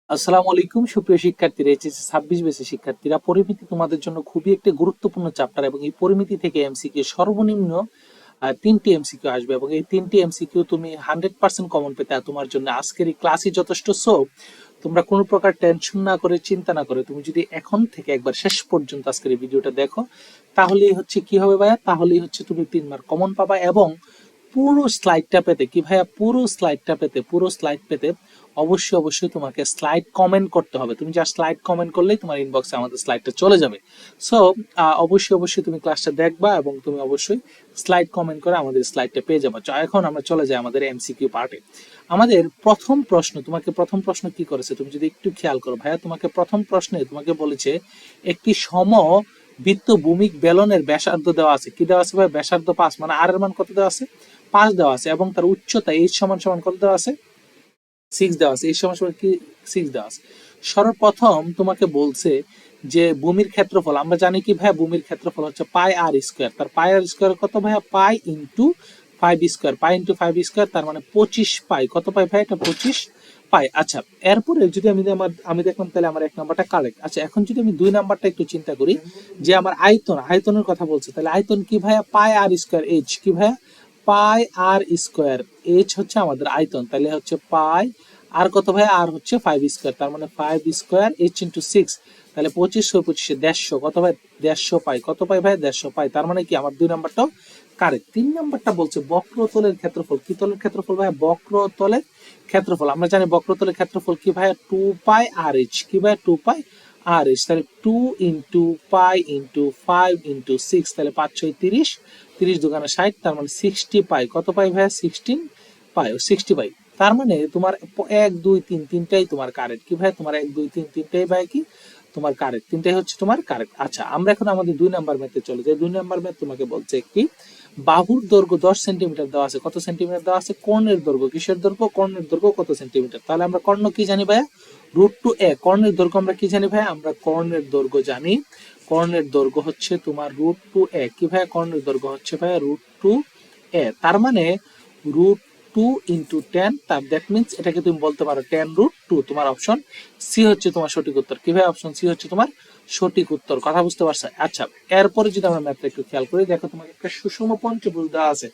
আসসালামু আলাইকুম সুপ্রিয় শিক্ষার্থীরা, এইচএসসি 26 ব্যাচের শিক্ষার্থীরা, পরিমিতি তোমাদের জন্য খুবই একটি গুরুত্বপূর্ণ চ্যাপ্টার এবং এই পরিমিতি থেকে এমসিকিউ সর্বনিম্ন 3টি এমসিকিউ আসবে এবং এই 3টি এমসিকিউ তুমি 100% কমন পেতে তোমার জন্য আজকের এই ক্লাসই যথেষ্ট। সো তোমরা কোনো প্রকার টেনশন না করে, চিন্তা না করে, তুমি যদি এখন থেকে একবার শেষ পর্যন্ত আজকের এই ভিডিওটা দেখো, তাহলেই হচ্ছে কি হবে ভাইয়া, তাহলেই হচ্ছে তুমি 3 মার্ক কমন পাবা। এবং পুরো স্লাইডটা পেতে কি ভাইয়া, পুরো স্লাইড পেতে অবশ্যই অবশ্যই তোমাকে স্লাইড কমেন্ট করতে হবে। তুমি যা স্লাইড কমেন্ট করলেই তোমার ইনবক্সে আমাদের স্লাইডটা চলে যাবে। সো অবশ্যই অবশ্যই তুমি ক্লাসটা দেখবা এবং তুমি অবশ্যই স্লাইড কমেন্ট করে আমাদের স্লাইডটা পেয়ে যাবে। এখন আমরা চলে যাই আমাদের এমসিকিউ পার্টে। আমাদের প্রথম প্রশ্ন কি করেছে তুমি যদি একটু খেয়াল করো ভাইয়া, তোমাকে প্রথম প্রশ্নে তোমাকে বলেছে একটি বৃত্ত ভূমিক বেলনের ব্যাসার্ধ দেওয়া আছে। কি দেওয়া আছে ভাই? ব্যাসার্ধ 5, মানে আর এর মান কত দেওয়া আছে? 5 দেওয়া আছে এবং তার উচ্চতা h সমান সমান কত দেওয়া আছে? 6 দেওয়া আছে। h সমান সমান কি? 6 দেওয়া আছে। সর্বপ্রথম তোমাকে বলছে যে ভূমির ক্ষেত্রফল, আমরা জানি কি ভাই, ভূমির ক্ষেত্রফল হচ্ছে পাই আর স্কয়ার। তার পাই আর স্কয়ার কত ভাইয়া? পাই ইনটু 5 স্কয়ার, পাই ইনটু 5 স্কয়ার, তার মানে 25 পাই। কত পাই ভাই? এটা 25 পাই। আচ্ছা, এরপরে যদি আমি দেখলাম তাহলে আমার 1 নাম্বারটা কারেক্ট। আচ্ছা, এখন যদি আমি 2 নাম্বারটা একটু চিন্তা করি, যে আমার আয়তনের কথা বলছে, তাহলে আয়তন কি ভাইয়া? পাই আর স্কয়ার এইচ। কি ভাইয়া? পাই আর স্কয়ার এইচ হচ্ছে আমাদের আয়তন। তাহলে হচ্ছে পাই আর কত ভাই? আর হচ্ছে 5 স্কয়ার, তার মানে 5 স্কয়ার এইচ ইনটু 6, তাহলে 25 25 150 কত ভাই? 150 পাই। কত পাই ভাই? 150 পাই। তার মানে কি আমার 2 নাম্বারটাও কারেক্ট। 3 নাম্বারটা বলছে বক্রতলের ক্ষেত্রফল। কি তলের ক্ষেত্রফল ভাই? বক্রতলের ক্ষেত্রফল। আমরা জানি বক্রতলের ক্ষেত্রফল কি ভাই? 2 পাই আর এইচ। কি ভাই? 2 পাই আর এইচ। তাহলে 2 ইনটু পাই ইনটু 5 ইনটু 6, তাহলে 5 6 30, 30 দুগুণে 60, তার মানে 60 পাই। কত পাই ভাই? 16 পাই, 60 পাই। তার মানে তোমার 1 2 3 তিনটাই তোমার কারেক্ট। কি ভাই? তোমার 1 2 3 তিনটাই ভাই কি তোমার কারেক্ট, তিনটাই হচ্ছে তোমার কারেক্ট। আচ্ছা, আমরা এখন আমাদের 2 নাম্বার ম্যাথে চলে যাই। 2 নাম্বার ম্যাথ তোমাকে বলছে একটি বাহুর দৈর্ঘ্য 10 সেন্টিমিটার দেওয়া আছে। কত সেন্টিমিটার দেওয়া আছে? কর্ণের দৈর্ঘ্য। কিসের দৈর্ঘ্য? কর্ণের দৈর্ঘ্য কত সেন্টিমিটার? তাহলে আমরা কর্ণ কি জানি ভাইয়া? √2a। কর্ণের দৈর্ঘ্য আমরা কি জানি ভাইয়া? আমরা কর্ণের দৈর্ঘ্য জানি, কর্ণের দৈর্ঘ্য হচ্ছে তোমার √2a। কি ভাইয়া? কর্ণের দৈর্ঘ্য হচ্ছে ভাইয়া √2a। তার মানে √2 ইন্টু 10, তার দ্যাট মিনস এটাকে তুমি বলতে পারো 10√2। তোমার অপশন সি হচ্ছে তোমার সঠিক উত্তর। কি ভাই? অপশন সি হচ্ছে তোমার সঠিক উত্তর। কথা বুঝতে পারছো? আচ্ছা, এরপরে যদি আমরা ম্যাথটা একটু খেয়াল করি, দেখো তোমাকে একটা সুষম পঞ্চভুজ দেওয়া আছে।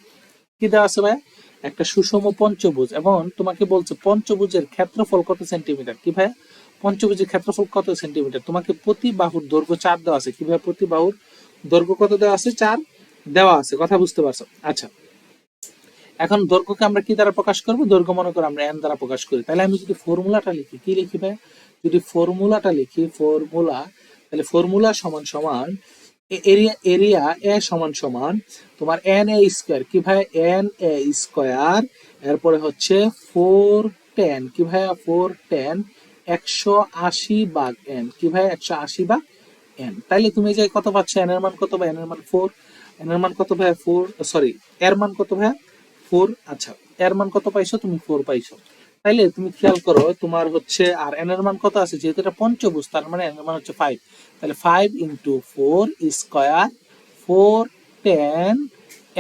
কি দেওয়া আছে ভাইয়া? একটা সুষম পঞ্চভুজ, এবং তোমাকে বলছে পঞ্চভুজের ক্ষেত্রফল কত সেন্টিমিটার। কি ভাইয়া? পঞ্চভুজের ক্ষেত্রফল কত সেন্টিমিটার? তোমাকে প্রতি বাহুর দৈর্ঘ্য 4 দেওয়া আছে। কি ভাইয়া? প্রতি বাহুর দৈর্ঘ্য কত দেওয়া আছে? 4 দেওয়া আছে। কথা বুঝতে পারছো? আচ্ছা, এখন দৈর্ঘ্যকে আমরা কি দ্বারা প্রকাশ করব? দৈর্ঘ্য মনে করো আমরা n দ্বারা প্রকাশ করি। তাহলে আমি যদি ফর্মুলাটা লিখি, কি লিখি ভাই? যদি ফর্মুলাটা লিখি, তাহলে ফর্মুলা সমান সমান এরিয়া এরিয়া এ সমান সমান তোমার এন এ স্কয়ার। কি ভাই? এন এ স্কয়ার, এরপরে হচ্ছে 410। কি ভাই? 410 180 ভাগ n। কি ভাই? 180 ভাগ n। তাইলে তুমি যে কত পাচ্ছ? n এর মান কত ভাই? n এর মান 4। n এর মান কত ভাই? 4, সরি, এর মান কত ভাই? 4। আচ্ছা, এর মান কত পাইছো? তুমি 4 পাইছো। তাইলে তুমি খেয়াল করো, তোমার হচ্ছে আর n এর মান কত আছে? যেহেতু এটা পঞ্চভুজ, তার মানে n এর মান হচ্ছে 5। তাহলে 5 ইন্টু 4 স্কয়ার 410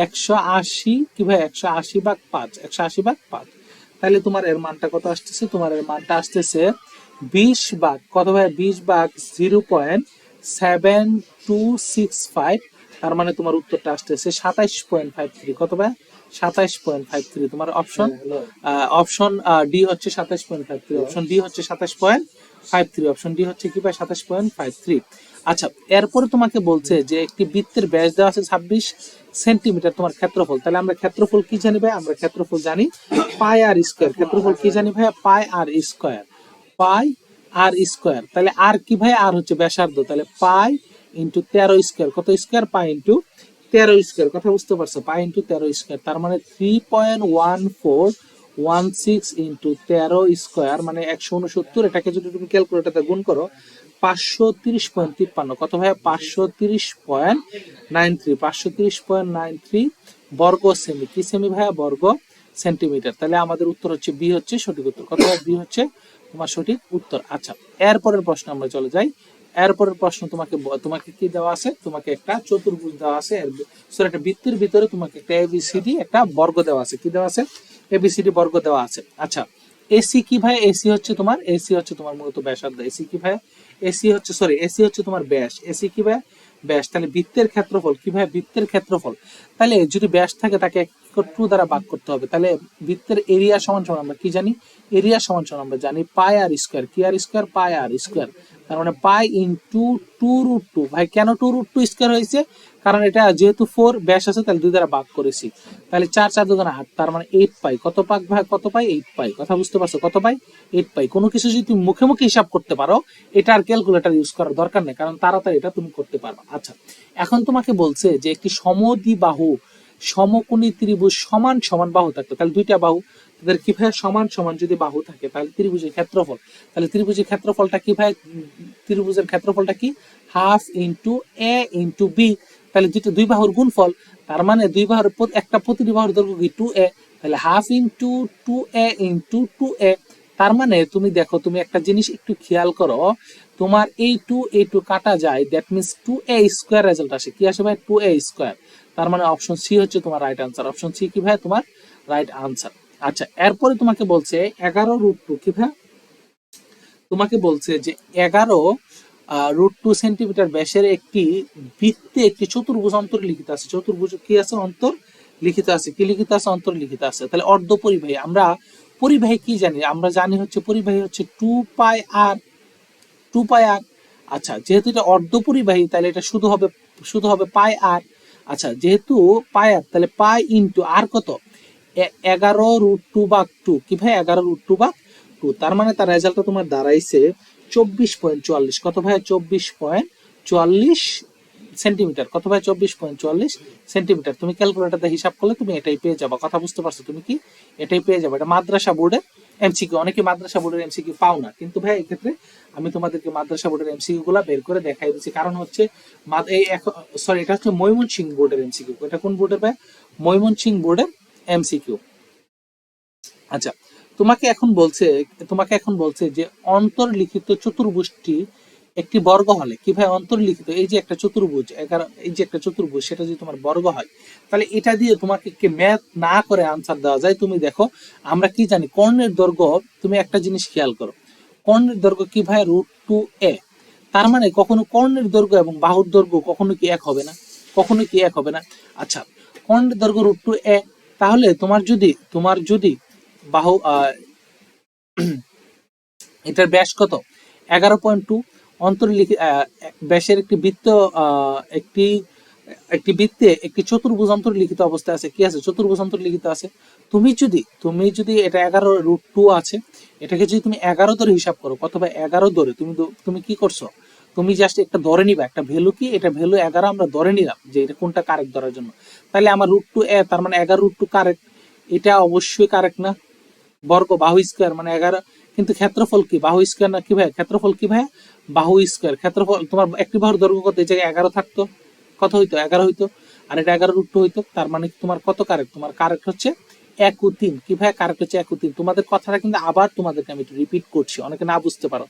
180। কি ভাই? 180 ভাগ 5, 180 ভাগ 5। তাহলে তোমার এর মানটা কত আসতেছে? তোমার এর মানটা আসতেছে 20 ভাগ কত ভাই? 20 ভাগ 0.7265। তার মানে তোমার উত্তরটা আসতেছে 27.53। কত ভাই? 27.53। তোমার অপশন ডি হচ্ছে 27.53। অপশন ডি হচ্ছে 27.53। অপশন ডি হচ্ছে কি ভাই? 27.53। আচ্ছা, এরপরে তোমাকে বলছে যে একটি বৃত্তের ব্যাস দেওয়া আছে 26 সেন্টিমিটার, তোমার ক্ষেত্রফল। তাহলে আমরা ক্ষেত্রফল কি জানি ভাই? আমরা ক্ষেত্রফল জানি পাই আর স্কয়ার। ক্ষেত্রফল কি জানি ভাই? পাই আর স্কয়ার, পাই আর স্কয়ার। তাহলে আর কি ভাই? আর হচ্ছে ব্যাসার্ধ। তাহলে পাই ইন্টু 13 স্কয়ার। কত স্কয়ার? Pi into 13 square. কথা বুঝতে পারছো? পাই ইন্টু 13 স্কয়ার, তার মানে 3.1416 ইন্টু 13 স্কয়ার, মানে 169। এটাকে যদি তুমি ক্যালকুলেটরে গুণ করো, 530.53। কত ভাই? 530.93, 530.93 বর্গ সেমি। কি সেমি ভাইয়া? বর্গ সেন্টিমিটার। তাহলে আমাদের উত্তর হচ্ছে বি হচ্ছে সঠিক উত্তর। কত? বি হচ্ছে তোমার সঠিক উত্তর। আচ্ছা, এরপরের প্রশ্ন আমরা চলে যাই। এরপরের প্রশ্ন তোমাকে তোমাকে কি দেওয়া আছে? তোমাকে একটা চতুর্ভুজ দেওয়া আছে, সরি, একটা বৃত্তের ভিতরে তোমাকে একটা এবিসিডি একটা বর্গ দেওয়া আছে। কি দেওয়া আছে? এবিসিডি বর্গ দেওয়া আছে। আচ্ছা, এসি কি ভাই? এসি হচ্ছে তোমার মূলত ব্যাসার্ধ। এসি কি ভাই? এসি হচ্ছে তোমার ব্যাস। এসি কি ভাই? ব্যাস। তাহলে বৃত্তের ক্ষেত্রফল কি ভাই? বৃত্তের ক্ষেত্রফল। তাহলে যদি ব্যাস থাকে তাকে 2 দ্বারা ভাগ করতে হবে। তাহলে বৃত্তের এরিয়া সমান সমান আমরা কি জানি? এরিয়া সমান সমান আমরা জানি পাই আর স্কয়ার। কি আর স্কয়ার? পাই আর স্কয়ার। তার মানে পাই ইনটু 2√2। ভাই কেন 2√2 স্কয়ার হয়েছে? কারণ এটা যেহেতু 4 ব্যাস আছে তাহলে 2 দ্বারা ভাগ করেছি। তাহলে 4 4 2 8, তার মানে 8 পাই। কত পাক ভাই? কত পাই? 8 পাই। কথা বুঝতে পারছো? কত পাই? 8 পাই। কোনো কিছু যদি তুমি মুখে মুখে হিসাব করতে পারো, এটা আর ক্যালকুলেটর ইউজ করার দরকার নেই, কারণ তাড়াতাড়ি এটা তুমি করতে পারবে। আচ্ছা, এখন তোমাকে বলছে যে একটি সমদ্বিবাহু সমকোণী ত্রিভুজ সমান সমান বাহু থাকতো, তাহলে দুইটা বাহু তাদের কি ভাই? সমান সমান যদি বাহু থাকে তাহলে ত্রিভুজের ক্ষেত্রফল, তাহলে ত্রিভুজের ক্ষেত্রফলটা কি ভাই? ত্রিভুজের ক্ষেত্রফলটা কি? হাফ ইন্টু এ ইন্টু বি। তাহলে দুই বাহুর গুণফল, তার মানে দুই বাহুর একটা প্রতিটি বাহুর দৈর্ঘ্য কি? 2a। তাহলে half into 2a into 2a। তার মানে তুমি দেখো, তুমি একটা জিনিস একটু খেয়াল করো, তোমার এই টু কাটা যায়, that means 2a square result আসে। কি আসে ভাই? 2a square. তার মানে অপশন সি হচ্ছে তোমার রাইট আনসার। অপশন সি কি ভাই? তোমার রাইট আনসার। আচ্ছা, এরপরে তোমাকে বলছে 11√2 কি ভাই? তোমাকে বলছে যে 11√2 সেন্টিমিটার ব্যাসের একটি বৃত্তে একটি চতুর্ভুজ অন্তর লিখিত আছে। চতুর্ভুজ কি আছে? অন্তর লিখিত আছে। কি লিখিত আছে? অন্তর লিখিত আছে। তাহলে অর্ধ পরিবাহী, আমরা পরিবাহী কি জানি? আমরা জানি হচ্ছে পরিবাহী হচ্ছে 2πr। 2πr। আচ্ছা, যেহেতু এটা অর্ধ পরিবাহী তাহলে এটা শুধু হবে পাই আর। আচ্ছা, যেহেতু পাই আর তাহলে পাই ইন্টু আর কত? 11√2/2। কি ভাই? 11√2/2। তার মানে তার রেজাল্টটা তোমার দাঁড়াইছে 24.44। কত ভাই? 24.44 সেন্টিমিটার। কত ভাই? 24.44 সেন্টিমিটার। তুমি ক্যালকুলেটরতে হিসাব করলে তুমি এটাই পেয়ে যাবে। কথা বুঝতে পারছো? তুমি কি এটাই পেয়ে যাবে? এটা মাদ্রাসা বোর্ডের এমসিকিউ। অনেকে মাদ্রাসা বোর্ডের এমসিকিউ পাও না, কিন্তু ভাই এক্ষেত্রে আমি তোমাদেরকে মাদ্রাসা বোর্ডের এমসিকিউ গুলা বের করে দেখাই দিচ্ছি। কারণ হচ্ছে এটা হচ্ছে ময়মনসিংহ বোর্ডের এমসিকিউ। এটা কোন বোর্ডের ভাই? ময়মনসিংহ বোর্ডের এমসিকিউ। আচ্ছা, তোমাকে এখন বলছে যে অন্তর্লিখিত চতুর্ভুজটি একটি বর্গ হলে কি ভাই? অন্তর্লিখিত এই যে একটা চতুর্ভুজ 11, এই যে একটা চতুর্ভুজ, সেটা যদি তোমার বর্গ হয় তাহলে এটা দিয়ে তোমাকে ম্যাথ না করে আনসার দেওয়া যায়। তুমি দেখো, আমরা কি জানি কর্ণের দৈর্ঘ্য, তুমি একটা জিনিস খেয়াল করো, কর্ণের দৈর্ঘ্য কি ভাই? √2a। তার মানে কখনো কর্ণের দৈর্ঘ্য এবং বাহুর দৈর্ঘ্য কখনো কি এক হবে না? কখনো কি এক হবে না? আচ্ছা, কর্ণের দৈর্ঘ্য √2a, তাহলে তোমার যদি বাহু এটার ব্যাস কত? 11.2। অন্তর্লিখিত ব্যাসের একটি বৃত্ত, একটি একটি বৃত্তে একটি চতুর্ভুজ অন্তর্লিখিত অবস্থায় আছে। কি আছে? চতুর্ভুজ অন্তর্লিখিত আছে। তুমি যদি এটা 11√2 আছে, এটাকে যদি তুমি 11 ধরে হিসাব করো, কত ভাই? 11 ধরে তুমি কি করছো? তুমি জাস্ট একটা ধরে নিবা, একটা ভ্যালু কি? এটা ভ্যালু 11 আমরা ধরে নিলাম যে এটা কোনটা কারেক্ট ধরার জন্য। তাহলে আমার √2a, তার মানে 11√2 কারেক্ট। এটা অবশ্যই কারেক্ট না? বর্গ, বাহু স্কোয়ার মানে 11। কিন্তু ক্ষেত্রফল কি? বাহু স্কোয়ার না কি ভাই? ক্ষেত্রফল কি ভাই? বাহু স্কোয়ার। ক্ষেত্রফল তোমার একটি বাহুর দৈর্ঘ্য কত? এই জায়গায় 11 থাকতো, কত হইতো? 11 হইতো। আর এটা 11√2 হইতো। তার মানে তোমার কত কারেক্ট? তোমার কারেক্ট হচ্ছে 1 ও 3। কি ভাই? কারেক্ট হচ্ছে 1 ও 3। তোমাদের কথাটা কিন্তু আবার তোমাদেরকে আমি একটু রিপিট করছি, অনেকে না বুঝতে পারো।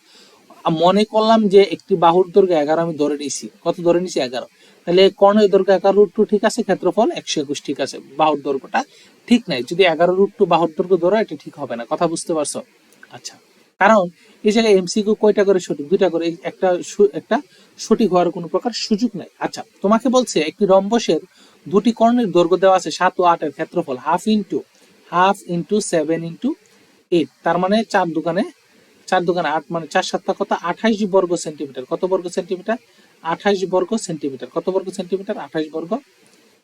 মনে করলাম যে একটি বাহুর দৈর্ঘ্য 11 আমি ধরে নিছি। কত ধরে নিছি? 11। তাহলে কর্ণের দৈর্ঘ্য 11√2 ঠিক আছে, ক্ষেত্রফল 121 ঠিক আছে, বাহুর দৈর্ঘ্যটা ঠিক নাই। যদি 11√2 বাহুর দৈর্ঘ্য ধরো, এটা ঠিক হবে না। কথা বুঝতে পারছো? আচ্ছা, কারণ এই জায়গায় এমসিকিউ কয়টা করে সঠিক? 2টা করে। একটা সঠিক হওয়ার কোনো প্রকার সুযোগ নাই। আচ্ছা, তোমাকে বলছে একটি রম্বসের দুটি কর্ণের দৈর্ঘ্য দেওয়া আছে 7 ও 8 এর ক্ষেত্রফল হাফ ইন্টু 7 ইন্টু 8। তার মানে 4 দোকানে 8, মানে 4 7 কত? 28 বর্গ সেন্টিমিটার। কত বর্গ সেন্টিমিটার? 28 বর্গ সেন্টিমিটার। কত বর্গ সেন্টিমিটার? 28 বর্গ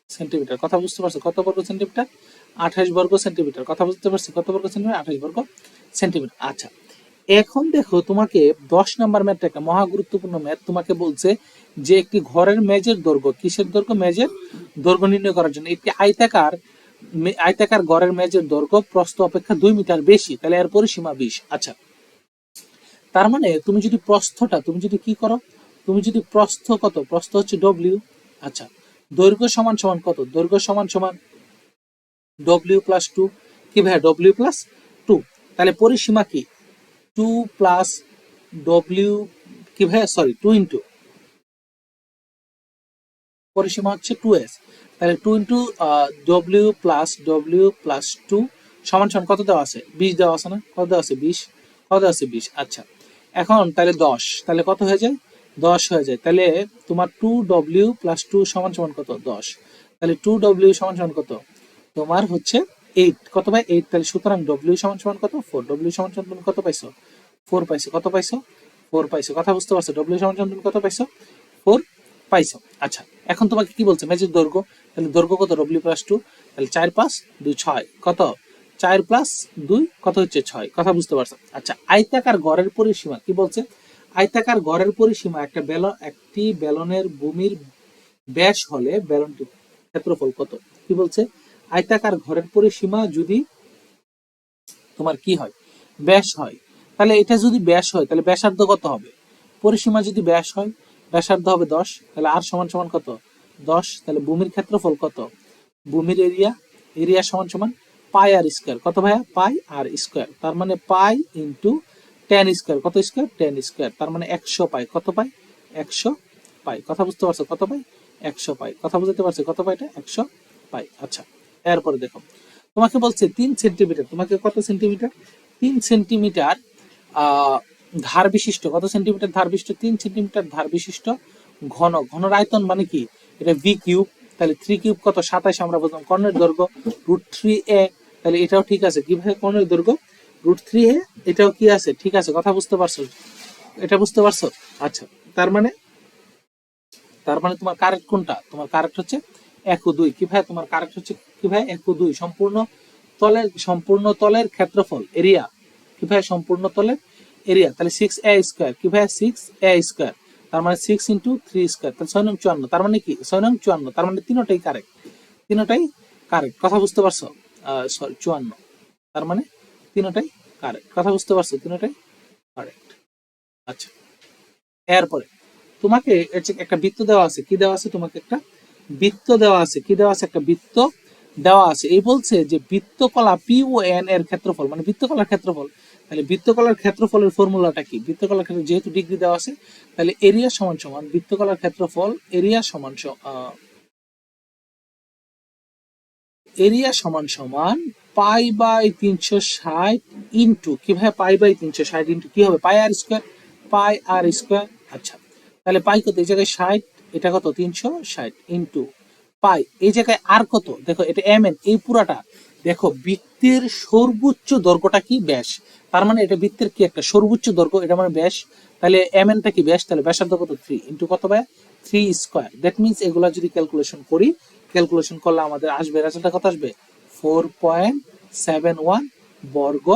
সেন্টিমিটার। কথা বুঝতে পারছো? কত বর্গ সেন্টিমিটার? 28 বর্গ সেন্টিমিটার। কথা বুঝতে পারছো? কত বর্গ সেন্টিমিটার? 28 বর্গ সেন্টিমিটার। আচ্ছা, এখন দেখো, তোমাকে 10 নম্বর ম্যাথটা একটা মহা গুরুত্বপূর্ণ ম্যাথ। তোমাকে বলছে যে একটি ঘরের মেজের দৈর্ঘ্য, কিসের দৈর্ঘ্য? মেজের দৈর্ঘ্য নির্ণয় করার জন্য একটি আয়তাকার ঘরের মেজের দৈর্ঘ্য প্রস্থ অপেক্ষা 2 মিটার বেশি, তাহলে এর পরিসীমা 20। আচ্ছা, তার মানে তুমি যদি কি করো, তুমি যদি প্রস্থ কত? প্রস্থ হচ্ছে ডব্লিউ। আচ্ছা, দৈর্ঘ্য সমান সমান কত? দৈর্ঘ্য সমান সমান W+2। কি ভাই? W+2। তাহলে পরিসীমা কি? 2 প্লাস ডব্লিউ, কি ভাই? সরি, 2 ইন্টু, পরিসীমা হচ্ছে 2s। তাহলে 2 ইন্টু W+2 সমান সমান কত দেওয়া আছে? 20 দেওয়া আছে না? কত দেওয়া আছে? 20। কত দেওয়া আছে? 20। আচ্ছা, এখন তাহলে 10, তাহলে কত হয়ে যায়? 10 হয়ে যায়। তাহলে তোমার 2w + 2 সমান সমান কত? 10। তাহলে 2w সমান সমান কত? তোমার হচ্ছে 8। কত ভাই? 8। তাহলে সুতরাং w সমান সমান কত? 4। w সমান সমান তুমি কত পাইছো? 4 পাইছো। কত পাইছো? 4 পাইছো। কথা বুঝতে পারছো? w সমান সমান তুমি কত পাইছো? 4 পাইছো। আচ্ছা, এখন তোমাকে কি বলছে? মেজের দৈর্ঘ্য। তাহলে দৈর্ঘ্য কত? w + 2। তাহলে 4 5 2 6। কত? 4 + 2 কত হচ্ছে? 6। কথা বুঝতে পারছো? আচ্ছা, আয়তাকার গড়ের পরিসীমা কি বলছে? আয়তাকার গড়ের পরিসীমা একটি বেলনের ভূমির ব্যাস হলে বেলনটির ক্ষেত্রফল কত? কি বলছে? আয়তাকার ঘরের পরিসীমা যদি তোমার কি হয়? ব্যাস হয়। তাহলে এটা যদি ব্যাস হয় তাহলে ব্যাসার্ধ কত হবে? পরিসীমা যদি ব্যাস হয়, ব্যাসার্ধ হবে 10। তাহলে আর সমান সমান কত? 10। তাহলে ভূমির ক্ষেত্রফল কত? ভূমির এরিয়া সমান সমান পাই আর স্কয়ার। কত ভাইয়া? পাই আর স্কয়ার। তার মানে পাই ইন্টু টেন স্কয়ার। কত স্কয়ার? 10 স্কয়ার। তার মানে 100 পাই। কত পাই? 100 পাই। কথা বুঝতে পারছো? কত পাই? 100 পাই। কথা বুঝতে পারছো? কত পাই? এটা 100 পাই। আচ্ছা, এরপরে দেখো, তোমাকে বলছে 3 সেন্টিমিটার। তোমাকে কত সেন্টিমিটার? 3 সেন্টিমিটার ধার বিশিষ্ট। কত সেন্টিমিটার ধার বিশিষ্ট? 3 সেন্টিমিটার ধার বিশিষ্ট ঘনর আয়তন মানে কি? এটা ভি কিউব। তাহলে 3 কিউব কত? 27। আমরা বললাম কর্ণের দৈর্ঘ্য √3a। তাহলে এটাও ঠিক আছে। কিভাবে কর্ণের দৈর্ঘ্য? √3a। এটাও কি আছে? ঠিক আছে। কথা বুঝতে পারছো? এটা বুঝতে পারছো? আচ্ছা, তার মানে তোমার কারেক্ট কোনটা? তোমার কারেক্ট হচ্ছে 1 ও 2। কি ভাই? তোমার কারেক্ট হচ্ছে কি ভাই? 1 ও 2। সম্পূর্ণ তলের ক্ষেত্রফল এরিয়া। কি ভাই? সম্পূর্ণ তলের এরিয়া। তাহলে 6a স্কয়ার। কি ভাই? 6a square. তার মানে 6 × 3 স্কয়ার। তাহলে 6 নং 54। তার মানে কি? 6 নং 54। তার মানে তিনটাই কারেক্ট। তিনটাই কারেক্ট। কথা বুঝতে পারছো? সরি, 54। তার মানে তিনটাই কারেক্ট। কথা বুঝতে পারছো? তিনটাই কারেক্ট। আচ্ছা, এরপরে তোমাকে একটা বৃত্ত দেওয়া আছে। কি দেওয়া আছে? তোমাকে একটা বৃত্ত দেওয়া আছে। কি দেওয়া আছে? একটা বৃত্ত দেওয়া আছে। এই বলছে যে বৃত্তকলা পি ও এন এর ক্ষেত্রফল, মানে বৃত্তকলার ক্ষেত্রফল। তাহলে বৃত্তকলার ক্ষেত্রফলের ফর্মুলাটা কি? বৃত্তকলার ক্ষেত্রে যেহেতু ডিগ্রি দেওয়া আছে, তাহলে এরিয়া সমান সমান বৃত্তকলার ক্ষেত্রফল এরিয়া সমান π/360 ইন্টু কি ভাই? π/360 ইন্টু কি হবে? পাই আর স্কয়ার। পাই আর স্কয়ার। আচ্ছা, তাহলে পাই কত? এই জায়গায় 60, এটা কত? 360 ইন্টু পাই। এই জায়গায় আর কত? দেখো এটা এম এন। এই পুরাটা দেখো, বৃত্তের সর্বোচ্চ দৈর্ঘ্যটা কি? ব্যাস। তার মানে এটা বৃত্তের কি একটা সর্বোচ্চ দৈর্ঘ্য, এটা মানে ব্যাস। তাহলে এম এনটা কি? ব্যাস। তাহলে ব্যাসার্ধ কত? 3 ইন্টু কত ভাই? 3 স্কয়ার। দ্যাট মিনস এগুলা যদি ক্যালকুলেশন করি, ক্যালকুলেশন করলে আমাদের আসবে, রেজাল্টটা কত আসবে? 4.71 বর্গ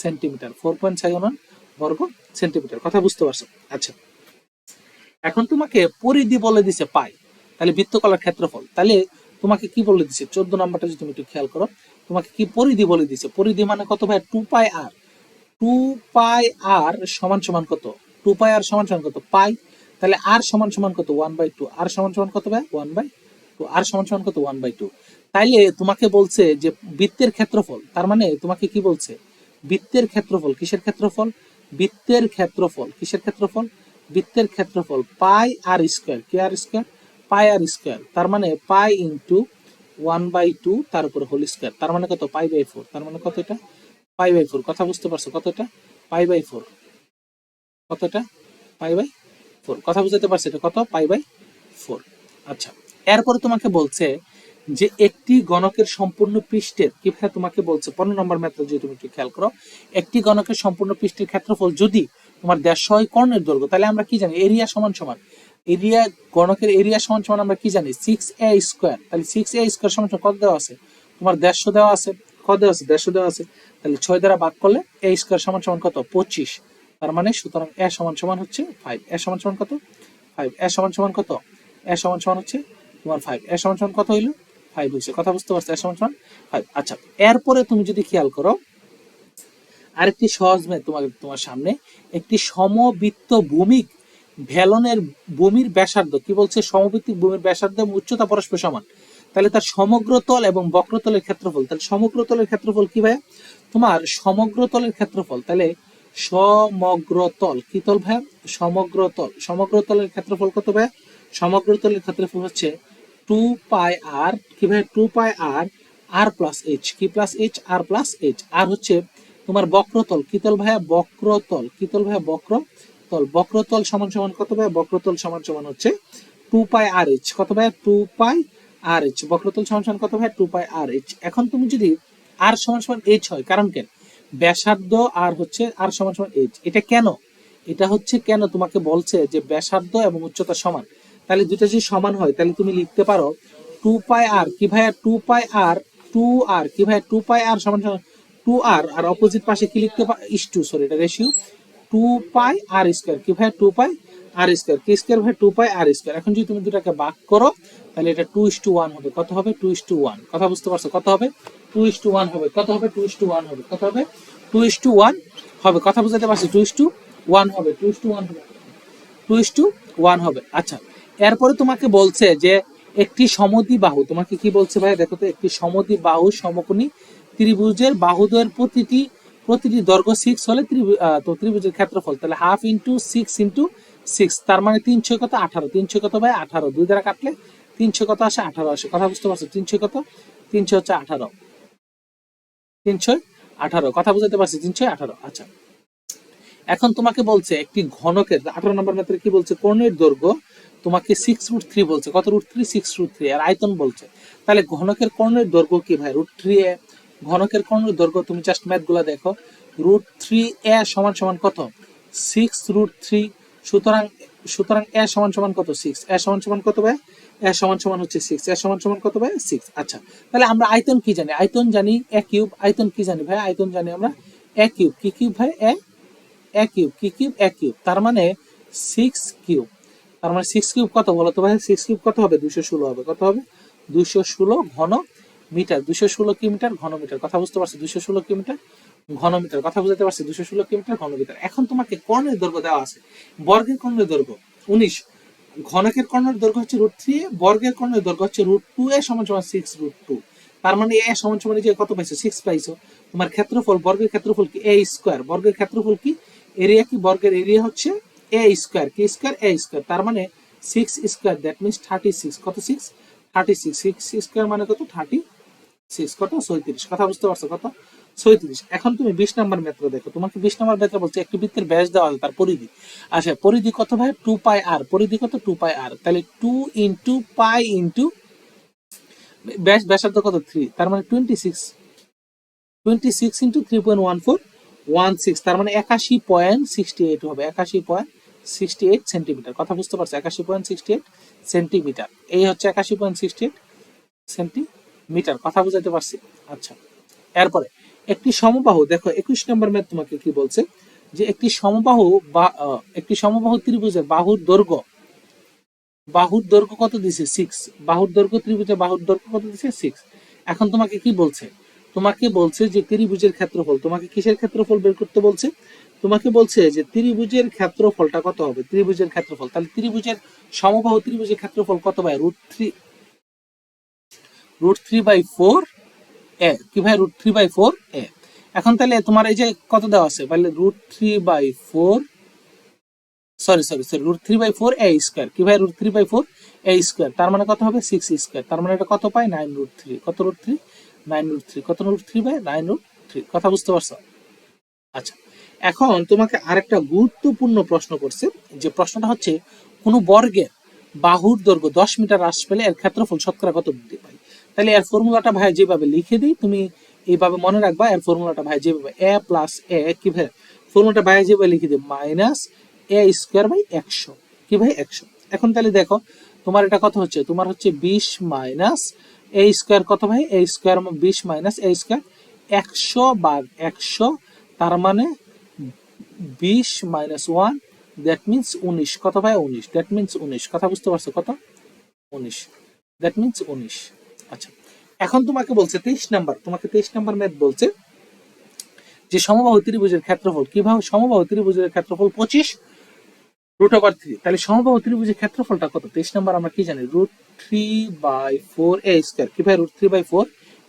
সেন্টিমিটার। 4.71 বর্গ সেন্টিমিটার। কথা বুঝতে পারছো? আচ্ছা, এখন তোমাকে পরিধি বলে দিছে পাই। তাহলে বৃত্তকলার ক্ষেত্রফল। তাহলে তোমাকে কি বলে দিছে? 14 নাম্বারটা যদি তুমি একটু খেয়াল করো, তোমাকে কি পরিধি বলে দিছে? পরিধি মানে কত ভাই? 2 পাই আর। 2 পাই আর সমান সমান কত? 2 পাই আর সমান সমান কত? পাই। তাহলে আর সমান সমান কত? 1/2। আর সমান সমান কত ভাই? 1/2। আর সমান সমান কত? 1/2। তাইলে তোমাকে বলছে যে বৃত্তের ক্ষেত্রফল। তার মানে তোমাকে কি বলছে? বৃত্তের ক্ষেত্রফল। কিসের ক্ষেত্রফল? বৃত্তের ক্ষেত্রফল। কিসের ক্ষেত্রফল? বৃত্তের ক্ষেত্রফল পাই আর স্কয়ার। কি আর স্কয়ার? পাই আর স্কয়ার। তার মানে পাই ইন্টু 1/2 তার উপর হোল স্কয়ার। তার মানে কত? π/4। তার মানে কত এটা? π/4। কথা বুঝতে পারছো? কত এটা? π/4। কত এটা? π/4। কথা বুঝতে পারছো? এটা কত? π/4। আচ্ছা, এরপরে তোমাকে বলছে যে একটি গণকের সম্পূর্ণ পৃষ্ঠের, কিভাবে তোমাকে বলছে 15 নম্বর ম্যাথড, যদি তুমি একটু খেয়াল করো, একটি গণকের সম্পূর্ণ পৃষ্ঠের ক্ষেত্রফল যদি তোমার 150 হয় কর্ণের দৈর্ঘ্য, তাহলে আমরা কি জানি? এরিয়া সমান সমান এরিয়া, গণকের এরিয়া সমান সমান আমরা কি জানি? 6a square. তাহলে 6a স্কয়ার সমান সমান কত দেওয়া আছে? তোমার 150 দেওয়া আছে। কত দেওয়া আছে? 150 দেওয়া আছে। তাহলে 6 দ্বারা ভাগ করলে a স্কয়ার সমান সমান কত? 25। তার মানে সুতরাং a সমান সমান হচ্ছে 5। a সমান সমান কত? 5। a সমান সমান কত? a সমান সমান হচ্ছে তোমার 5। a সমান সমান কত হইলো? 5 হইছে। কথা বুঝতে পারছো? a সমান সমান 5। আচ্ছা, এরপরে তুমি যদি খেয়াল করো, আরেকটি সহজ ম্যাথ তোমার সামনে। একটি সমবৃত্ত ভূমিক ভেলনের ভূমির ব্যাসার্ধ, কি বলছে? সমবৃত্তিক ভূমির ব্যাসার্ধ এবং উচ্চতা পরস্পর সমান। তাহলে তার সমগ্র তল এবং বক্রতলের ক্ষেত্রফল। তাহলে সমগ্র তলের ক্ষেত্রফল কি ভাইয়া? তোমার সমগ্র তলের ক্ষেত্রফল। তাহলে সমগ্র তল কি তল ভাইয়া? সমগ্র তল। সমগ্র তলের ক্ষেত্রফল কত ভাইয়া? সমগ্র তলের ক্ষেত্রফল হচ্ছে 2 পাই আর। কি ভাইয়া? 2 পাই আর। আর প্লাস এইচ, কি প্লাস এইচ, আর প্লাস এইচ। আর হচ্ছে তোমার বক্রতল, কিতল ভাইয়া বক্রতল, কিতল ভাইয়া বক্রতল, বক্রতল সমান সমান কত ভাইয়া, বক্রতল সমান সমান হচ্ছে 2 পাই আর এইচ, কত ভাইয়া 2 পাই আর এইচ, বক্রতল সমান সমান কত ভাইয়া 2 পাই আর এইচ। এখন তুমি যদি আর সমান সমান এইচ হয়, কারণ কেন, ব্যাসার্ধ আর হচ্ছে আর সমান সমান এইচ, এটা কেন, এটা হচ্ছে কেন তোমাকে বলছে যে ব্যাসার্ধ এবং উচ্চতা সমান, তাহলে দুটো যদি সমান হয় তাহলে তুমি লিখতে পারো 2 পাই আর, কি ভাইয়া 2 পাই আর, 2 আর কি ভাইয়া 2 পাই আর সমান সমান 2 আর, আর অপোজিট পাশে কি লিখতে পারো ইস টু, সরি এটা রেশিও 2 পাই আর স্কয়ার, কি ভাইয়া 2 পাই আর স্কয়ার, কি স্কয়ার ভাই 2 পাই আর স্কয়ার। এখন যদি তুমি দুটাকে ভাগ করো তাহলে এটা 2:1 হবে, কত হবে 2:1, কথা বুঝতে পারছো, কত হবে 2:1 হবে, কত হবে 2:1 হবে, কত হবে 2:1 হবে, কথা বুঝতে পারছি 2:1 হবে, 2:1 হবে, 2:1 হবে। আচ্ছা, এরপরে তোমাকে বলছে যে একটি সমদ্বিবাহু, তোমাকে কি বলছে ভাই দেখো তো, একটি সমদ্বিবাহু সমকোণী ত্রিভুজের বাহুদ্বয়ের প্রতিটি দৈর্ঘ্য 6 হলে তো ত্রিভুজের ক্ষেত্রফল, তাহলে হাফ ইন্টু 6 তার মানে 300 কত 18, 300 কত ভাই 18, 2 দ্বারা কাটলে 300 কত আসে 18 আসে, কথা বুঝতে পারছো, 300 কত 300 হচ্ছে 18, 318, কথা বুঝতে পারছি 318। আচ্ছা, এখন তোমাকে বলছে একটি ঘনকের 18 নম্বর ম্যাথে কি বলছে, কোণের দৈর্ঘ্য তোমাকে 6√3 বলছে, কত √3 6√3, আর আয়তন বলছে, তাহলে ঘনকের কোণের দৈর্ঘ্য কি ভাই √3a, ঘনকের কোণের দৈর্ঘ্য তুমি জাস্ট ম্যাথ গুলা দেখো, √3a সমান সমান কত 6√3, সুতরাং সুতরাং a সমান সমান কত 6, a সমান সমান কত ভাই, a সমান সমান হচ্ছে 6, a সমান সমান কত ভাই 6। আচ্ছা, তাহলে আমরা আয়তন কি জানি, আয়তন জানি a কিউব, আয়তন কি জানি ভাই, আয়তন জানি আমরা a কিউব, কি কিউব ভাই a কিউব, কি কিউব a কিউব, তার মানে 6 কিউব, তার মানে 6 কিউব কত বলো তো ভাই, 6 কিউব কত হবে 216 হবে, কত হবে 216 ঘন মিটার, 216 কিলোমিটার ঘন মিটার, কথা বুঝতে পারছি 216 কিলোমিটার ঘন মিটার, কথা বুঝতে পারছি 216 কিলোমিটার ঘন মিটার। এখন তোমাকে কর্ণের দৈর্ঘ্য দেওয়া আছে, বর্গের কর্ণের দৈর্ঘ্য 19, ঘনকের কর্ণের দৈর্ঘ্য হচ্ছে √3a, বর্গের কর্ণের দৈর্ঘ্য হচ্ছে √2a সমান সমান 6√2, তার মানে a সমান সমান যে কত পাইছো 6 পাইছো। তোমার ক্ষেত্রফল, বর্গের ক্ষেত্রফল কি a স্কয়ার, বর্গের ক্ষেত্রফল কি এরিয়া, কি বর্গের এরিয়া হচ্ছে a স্কয়ার, কি স্কয়ার a স্কয়ার, তার মানে 6 স্কয়ার, দ্যাট মিন্স 36, কত 6 36, 6 স্কয়ার মানে কত 36, কত 37, কথা বুঝতে পারছো কত 37। এখন তুমি 20 নাম্বার ম্যাথটা দেখো, তোমাকে 20 নাম্বার ম্যাথটা বলছে একটি বৃত্তের ব্যাস দেওয়া আছে, তার পরিধি, আচ্ছা পরিধি কত ভাই 2 পাই আর, পরিধি কত 2 পাই আর, তাহলে 2 ইনটু পাই ইনটু ব্যাসার্ধ কত 3, তার মানে 26, 26 ইনটু 3.1416, তার মানে 81.68 হবে, 81.68 সেন্টিমিটার, কথা বুঝতে পারছো 81.68 সেন্টিমিটার, এই হচ্ছে 81.68 সেন্টিমিটার, কথা বুঝাতে পারছি। আচ্ছা, এরপরে একটি সমবাহু দেখো 21 নম্বর ম্যাথ তোমাকে কি বলছে, যে একটি সমবাহু বা একটি সমবাহু ত্রিভুজের বাহুর দৈর্ঘ্য কত দিছে 6, বাহুর দৈর্ঘ্য ত্রিভুজের বাহুর দৈর্ঘ্য কত দিছে 6। এখন তোমাকে কি বলছে, তোমাকে বলছে যে ত্রিভুজের ক্ষেত্রফল, তোমাকে কিসের ক্ষেত্রফল বের করতে বলছে, তোমাকে বলছে যে ত্রিভুজের ক্ষেত্রফলটা কত হবে, ত্রিভুজের ক্ষেত্রফল, তাহলে ত্রিভুজের সমবাহু ত্রিভুজের ক্ষেত্রফল কত ভাই √3/4 এ, কি ভাই √3/4 এ। এখন তাহলে তোমার এই যে কত দেওয়া আছে, তাহলে √3/4, সরি √3/4 a স্কয়ার, কি ভাই √3/4 a স্কয়ার, তার মানে কত হবে 6 স্কয়ার, তার মানে এটা কত পাই 9√3, কত √3 9√3, কত √3 বাই 9√3, কথা বুঝতে পারছো। আচ্ছা, এখন তোমাকে আরেকটা গুরুত্বপূর্ণ প্রশ্ন করছে, যে প্রশ্নটা হচ্ছে কোন বর্গের বাহুর দৈর্ঘ্য 10 মিটার হ্রাস পেলে এর ক্ষেত্রফল শতকরা কত বৃদ্ধি পায়। তাহলে এর ফর্মুলাটা ভাই যেভাবে লিখে দিই তুমি এইভাবে মনে রাখবা, এর ফর্মুলাটা ভাই যেভাবে a প্লাস a, কি ভাই ফর্মুলাটা ভাই যেভাবে লিখে দিই মাইনাস a স্কয়ার বাই 100, কি ভাই 100। এখন তাহলে দেখো তোমার এটা কত হচ্ছে, তোমার হচ্ছে 20 মাইনাস a স্কয়ার, কত ভাই a square 20 minus a square 100 ভাগ 100, তার মানে 20 মাইনাস 1, দ্যাট মিন্স 19, কত ভাই 19, দ্যাট মিন্স 19, কথা বুঝতে পারছো কত 19, দ্যাট মিন্স 19। আচ্ছা, এখন তোমাকে বলছে 23 নাম্বার, তোমাকে 23 নাম্বার ম্যাথ বলছে যে সমবাহু ত্রিভুজের ক্ষেত্রফল, কিভাবে সমবাহু ত্রিভুজের ক্ষেত্রফল 25√3, তাহলে সমবাহু ত্রিভুজের ক্ষেত্রফলটা কত 23 নাম্বার আমরা কি জানি √3/4 a স্কয়ার, কি ভাই √3/4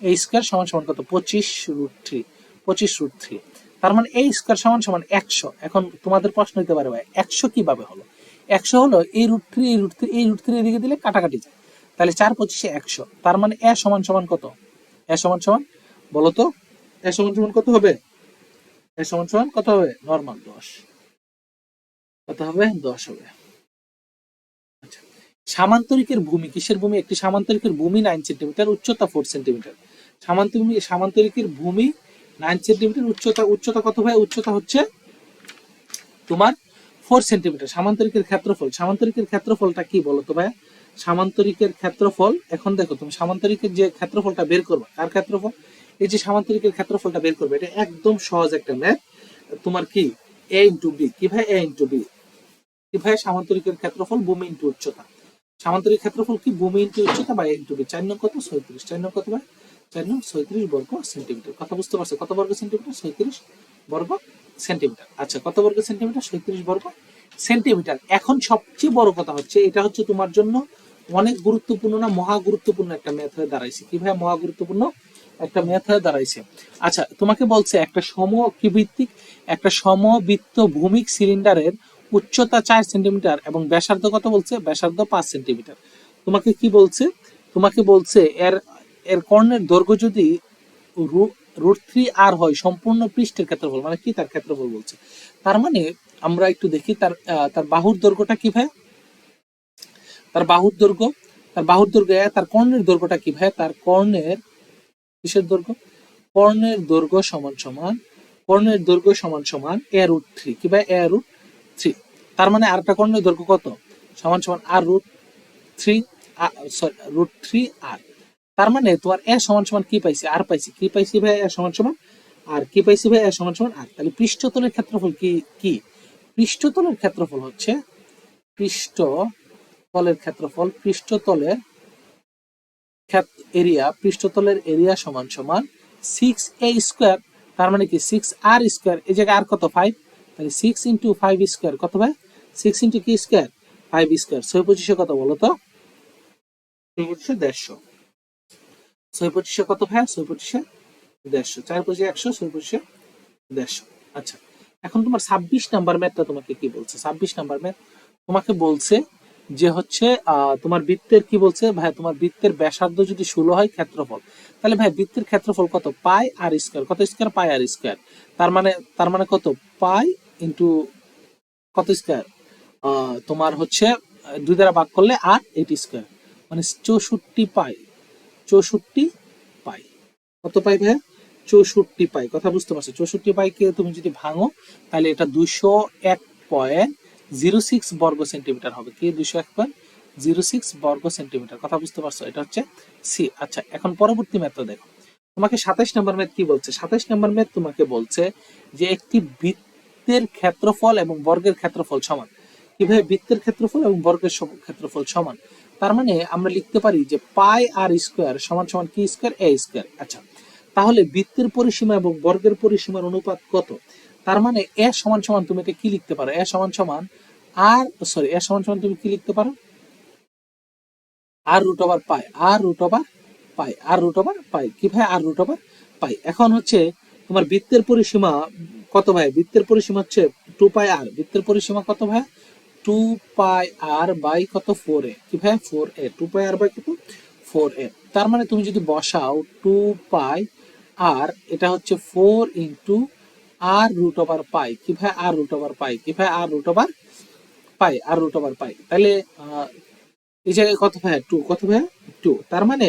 a স্কয়ার সমান সমান কত 25√3, তার মানে a স্কয়ার সমান সমান 100। এখন তোমাদের প্রশ্ন হতে পারে ভাই 100 কিভাবে হলো, 100 হলো এই √3 এদিকে দিলে কাটাকাটি যায়, তাহলে 4 25 100, তার মানে a সমান সমান কত, a এ সমান সমান বলো তো, এ সমান সমান কত হবে? এ সমান সমান কত হবে? নর্মাল 10, কত হবে? 10 হবে। আচ্ছা, সামান্তরিকের ভূমি কিসের ভূমি? একটি সামান্তরিকের ভূমি 9 সেন্টিমিটার, উচ্চতা 4 সেন্টিমিটার। সামান্তরিকের ভূমি 9 সেন্টিমিটার, উচ্চতা কত ভাই? উচ্চতা হচ্ছে তোমার 4 সেন্টিমিটার। সামান্তরিকের ক্ষেত্রফলটা কি বলো তো ভাই? সামান্তরিকের ক্ষেত্রফল, এখন দেখো তুমি সামান্তরিকের যে ক্ষেত্রফলটা বের করবে, কার ক্ষেত্রফল? এই যে সামান্তরিকের ক্ষেত্রফলটা বের করবে, এটা একদম সহজ একটা ম্যাথ। তোমার কি a ইন্টু বি, কি ভাই? a ইন্টু বি, কি ভাই? সামান্তরিকের ক্ষেত্রফল ভূমি ইন্টু উচ্চতা। সামান্তরিক ক্ষেত্রফল কি? ভূমি ইন্টু উচ্চতা বা a ইন্টু বি। 4 নং কত? 36। 4 নং কত ভাই? 4 নং 36 বর্গ সেন্টিমিটার। কথা বুঝতে পারছো? কত বর্গ সেন্টিমিটার? 36 বর্গ সেন্টিমিটার। আচ্ছা, কত বর্গ সেন্টিমিটার? 36 বর্গ সেন্টিমিটার। এখন সবচেয়ে বড় কথা হচ্ছে, এটা হচ্ছে তোমার জন্য অনেক গুরুত্বপূর্ণ না মহা গুরুত্বপূর্ণ একটা ম্যাথ হয়ে দাঁড়াইছে। কি ভাই? মহা গুরুত্বপূর্ণ একটা ম্যাথ হয়ে দাঁড়াইছে। আচ্ছা, তোমাকে বলছে একটা সমবৃত্ত ভূমিক সিলিন্ডারের উচ্চতা 4 সেন্টিমিটার এবং ব্যাসার্ধ কত বলছে? ব্যাসার্ধ 5 সেন্টিমিটার। তোমাকে কি বলছে? তোমাকে বলছে এর এর কর্ণের দৈর্ঘ্য যদি √3r হয়, সম্পূর্ণ পৃষ্ঠের ক্ষেত্রফল মানে কি? তার ক্ষেত্রফল বলছে। তার মানে আমরা একটু দেখি তার বাহুর দৈর্ঘ্যটা কি ভাই? তার বাহুর দৈর্ঘ্য, তার কর্ণের দৈর্ঘ্যটা কি ভাই? তার কর্ণের কিসের দৈর্ঘ্য? কর্ণের দৈর্ঘ্য সমান সমান a√3, কি ভাই? a√3। তার মানে আরেকটা কর্ণের দৈর্ঘ্য কত? সমান সমান r√3, √3r। তার মানে তোমার এ সমান সমান কি পাইছি? আর পাইছি। কি পাইছি ভাই? এ সমান সমান আর। কি পাইছি ভাই? এ সমান সমান আর। তাহলে পৃষ্ঠতলের ক্ষেত্রফল কি? কি পৃষ্ঠতলের ক্ষেত্রফল হচ্ছে পৃষ্ঠতলের এরিয়া সমান সমান 6a²। তার মানে কি 6r²। এই জায়গায় আর কত? 5। তাহলে 6 ইন্টু 5² কত ভাই? 6 ইন্টু কি স্কোয়ার? 5²। 6×25 কত বলো তো? 6×25 150। 6×25 কত ভাই? 6×25 150। 4×25 100, 6×25 150। আচ্ছা, এখন তোমার 26 নাম্বার ম্যাথটা তোমাকে কি বলছে? 26 নাম্বার ম্যাথ তোমাকে বলছে যে হচ্ছে তোমার বৃত্তের কি বলছে ভাই? তোমার বৃত্তের ব্যাসার্ধ যদি 16 হয়, ক্ষেত্রফল। তাহলে ভাই বৃত্তের ক্ষেত্রফল কত? পাই আর স্কয়ার। কত স্কয়ার? পাই আর স্কয়ার। তার মানে কত? পাই ইন্টু কত স্কয়ার? তোমার হচ্ছে 2 দ্বারা ভাগ করলে আর 8² মানে 64 পাই। 64 পাই। কত পাই ভাই? 64 পাই। কথা বুঝতে পারছো? 64 পাইকে তুমি যদি ভাঙো, তাহলে এটা 201.06 বর্গ সেন্টিমিটার হবে। কি? 201.06 বর্গ সেন্টিমিটার। কথা বুঝতে পারছো? এটা হচ্ছে সি। আচ্ছা, এখন পরবর্তী ম্যাথটা দেখো। তোমাকে 27 নম্বর ম্যাথ কি বলছে? 27 নম্বর ম্যাথ তোমাকে বলছে যে একটি বৃত্তের ক্ষেত্রফল এবং বর্গের ক্ষেত্রফল সমান। কিভাবে বৃত্তের ক্ষেত্রফল এবং বর্গের ক্ষেত্রফল সমান? তার মানে আমরা লিখতে পারি যে পাই আর স্কয়ার সমান সমান কি স্কয়ার? a²। আচ্ছা, তাহলে বৃত্তের পরিসীমা এবং বর্গের পরিসীমার অনুপাত কত? তার মানে এ সমান সমান তুমি এটা কি লিখতে পারো? এ সমান সমান তুমি কি লিখতে পারো? r√পাই, r√পাই, কি ভাই? r√পাই। এখন হচ্ছে তোমার বৃত্তের পরিসীমা কত ভাই? বৃত্তের পরিসীমা হচ্ছে 2πr। বৃত্তের পরিসীমা কত ভাই? 2πr বাই কত? 4a। কি ভাই? 4a। 2πr বাই কত? 4a। তার মানে তুমি যদি বসাও 2πr, এটা হচ্ছে 4 ইন্টু r√পাই। কি ভাই? r√পাই। কি ভাই? r√পাই। তাহলে এই জায়গায় কত ভাই? 2। কত ভাই? 2। তার মানে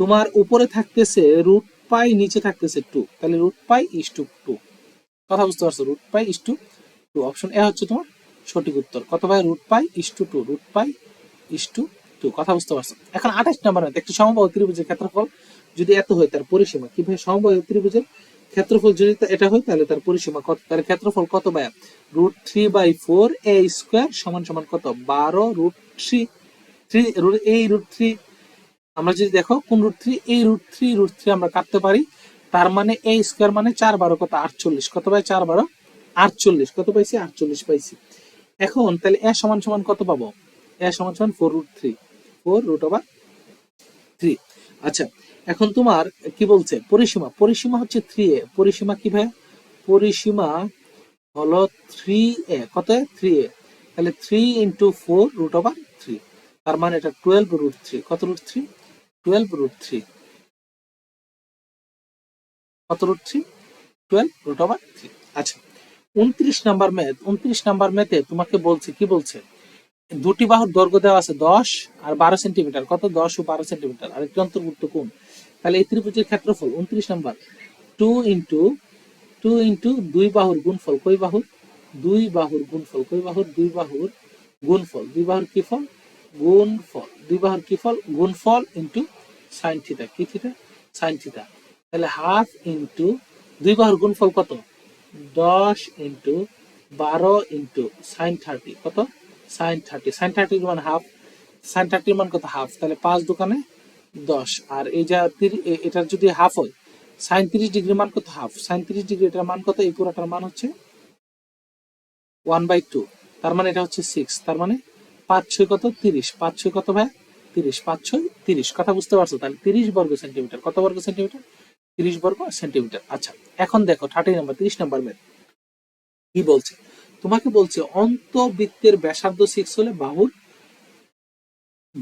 তোমার উপরে থাকতেছে √পাই, নিচে থাকতেছে 2। তাহলে √পাই/2। কথা বুঝতে পারছো? √পাই/2। অপশন এ হচ্ছে তোমার সঠিক উত্তর। কত ভাই? √পাই/2। √পাই/2। কথা বুঝতে পারছো? এখন 28 নম্বর ম্যাথ। একটি সমবাহু ত্রিভুজের ক্ষেত্রফল যদি এত হয়, তার পরিসীমা কি ভাই? সমবাহু ত্রিভুজের ক্ষেত্রফল যদি এটা হয়, তাহলে তার পরিসীমা কত? তার ক্ষেত্রফল কত ভাই? √3/4a² সমান সমান কত? 12√3। এই √3 আমরা যদি দেখো কোন √3, এই √3 আমরা কাটতে পারি। তার মানে a² মানে 4/12 কত? 48। কত ভাই? 4/12 48। কত পাইছি? 48 পাইছি। এখন তাহলে a সমান সমান কত পাবো? a সমান সমান 4√3, 4√3। আচ্ছা, এখন তোমার কি বলছে? পরিসীমা হচ্ছে 3a। পরিসীমা কি ভাই? পরিসীমা হলো 3a। কত? 3a। তাহলে 3 ইন্টু 4√3। তার মানে এটা 12√3। কত √3? 12√3। কত √3? 12√3। আচ্ছা, 29 নাম্বার ম্যাথে তোমাকে বলছে কি বলছে, দুটি বাহুর দৈর্ঘ্য দেওয়া আছে 10 আর 12 সেন্টিমিটার। কত? 10 ও 12 সেন্টিমিটার। আরেকটি অন্তর্ভুক্ত কোণ। তাহলে এই ত্রিভুজের ক্ষেত্রফল 29 নাম্বার 2 ইন্টু দুই বাহুর গুণফল। কই বাহুর? দুই বাহুর গুণফল। কই বাহুর? দুই বাহুর গুণফল। দুই বাহুর কি ফল? গুণফল। দুই বাহুর কি ফল? গুণফল ইন্টু সাইন থিটা। কি থিটা? Sine theta. তাহলে হাফ ইন্টু দুই বাহুর গুণফল কত? 10 ইন্টু 12 ইন্টু সাইন 30। কত? সাইন 30। সাইন 30 মান হাফ। সাইন 30 মান কত? হাফ। তাহলে 5 দোকানে 10। আর এই যা এটার যদি হাফ হয়, সাইন 30 ডিগ্রি মান কত? হাফ। সাইন 30 ডিগ্রি এটার মান কত? এই পুরোটার মান হচ্ছে 1/2। তার মানে এটা হচ্ছে 6। তার মানে 5 6 কত? 30। 5 6 কত ভাই? 30। 5 6 30। কথা বুঝতে পারছো? তাহলে 30 বর্গ সেন্টিমিটার। কত বর্গ সেন্টিমিটার? 30 বর্গ সেন্টিমিটার। আচ্ছা, এখন দেখো 30 নাম্বার ম্যাথ কি বলছে। তোমাকে বলছে অন্তবৃত্তের ব্যাসার্ধ 6 হলে বাহুর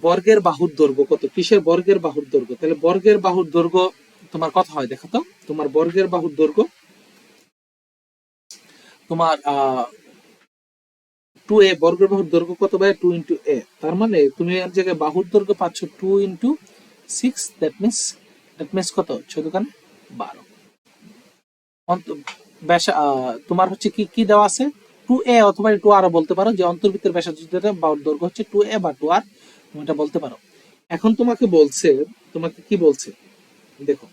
বর্গের বাহুর দৈর্ঘ্য কত? কিসের বর্গের বাহুর দৈর্ঘ্য? তাহলে বর্গের বাহুর দৈর্ঘ্য তোমার কত হয় দেখো তো। তোমার বর্গের বাহুর দৈর্ঘ্য তোমার 2a। বর্গের বাহুর দৈর্ঘ্য কত ভাই? 2 ইন্টু a। তার মানে তুমি এর জায়গায় বাহুর দৈর্ঘ্য পাচ্ছ 2 ইন্টু 6। দ্যাট মিনস কত? 6 দোকানে 12। তোমার হচ্ছে কি কি দেওয়া আছে? 2a অথবা 2r বলতে পারো, যে অন্তর্বৃত্তের ব্যাসার্ধ বাহুর দৈর্ঘ্য হচ্ছে 2a বা 2r, তুমি এটা বলতে পারো। এখন তোমাকে বলছে, তোমাকে কি বলছে দেখো,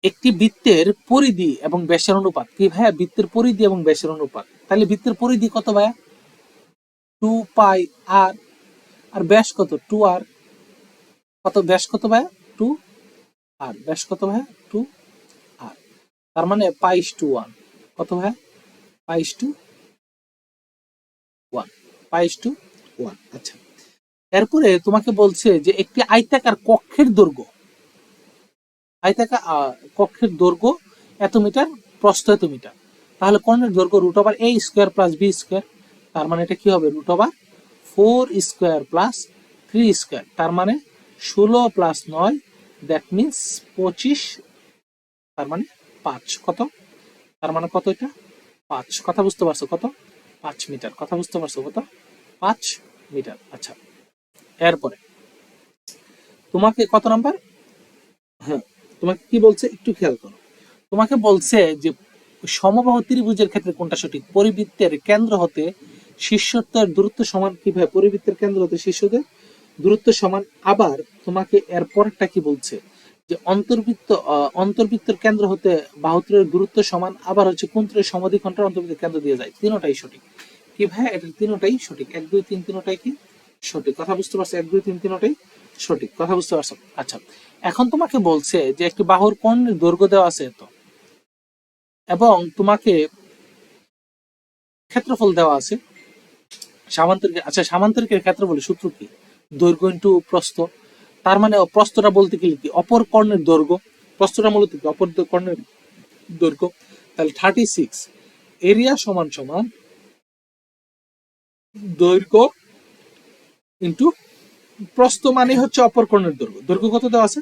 একটি বৃত্তের পরিধি এবং ব্যাসের অনুপাত। কি ভাইয়া? বৃত্তের পরিধি এবং ব্যাসের অনুপাত। তাহলে বৃত্তের পরিধি কত ভাইয়া? 2 পাই আর। আর ব্যাস কত? 2r। কত ব্যাস কত ভাইয়া? 2r। ব্যাস কত ভাইয়া? 2r। তার মানে π/1। কত ভাইয়া? π/1। π/1। আচ্ছা, এরপরে তোমাকে বলছে যে একটি আয়তাকার কক্ষের দৈর্ঘ্য, কক্ষের দৈর্ঘ্য এত মিটার, প্রস্থ এত মিটার। তাহলে কর্ণের দৈর্ঘ্য √a² + b²। তার মানে এটা কি হবে? √4² + 3²। তার মানে 16 + 9, দ্যাট মিনস 25। তার মানে 5। কত? তার মানে কত? এটা 5। কথা বুঝতে পারছো? কত? 5 মিটার। কথা বুঝতে পারছো? কত? 5 মিটার। আচ্ছা, এরপরে তোমাকে কত নাম্বার? হ্যাঁ, তোমাকে কি বলছে একটু খেয়াল করো। তোমাকে বলছে যে সমবাহু ত্রিভুজের ক্ষেত্রে কোনটা সঠিক? পরিবৃত্তের কেন্দ্র হতে শীর্ষত্বের দূরত্ব সমান। কিভাবে? পরিবৃত্তের কেন্দ্র হতে শীর্ষদের দূরত্ব সমান। আবার তোমাকে এর পরেরটা কি বলছে, যে অন্তর্বৃত্তের কেন্দ্র হতে বাহুত্রয়ের দূরত্ব সমান। আবার হচ্ছে কোন ত্রয়ের সমদ্বিখণ্ডের অন্তর্বৃত্তের কেন্দ্র দিয়ে যায়। তিনটাই সঠিক। কি ভাই? এটা তিনটাই সঠিক। 1 2 3 তিনটাই কি সঠিক। কথা বুঝতে পারছো? 1 2 3 তিনটাই সঠিক। কথা বুঝতে পারছো? আচ্ছা, এখন তোমাকে বলছে যে একটি বাহুর কর্ণের দৈর্ঘ্য দেওয়া আছে তো, এবং তোমাকে ক্ষেত্রফল দেওয়া আছে সামান্তরিকের। আচ্ছা, সামান্তরিকের ক্ষেত্রফলের সূত্র কি? দৈর্ঘ্য ইন্টু প্রস্থ। তার মানে প্রস্থটা বলতে গেলে কি? অপর কর্ণের দৈর্ঘ্য। প্রস্থটা মূলত কি? অপর কর্ণের দৈর্ঘ্য। তাহলে 36 এরিয়া সমান সমান দৈর্ঘ্য ইন্টু প্রস্থ, মানে হচ্ছে অপর কর্ণের দৈর্ঘ্য। দৈর্ঘ্য কত দেওয়া আছে?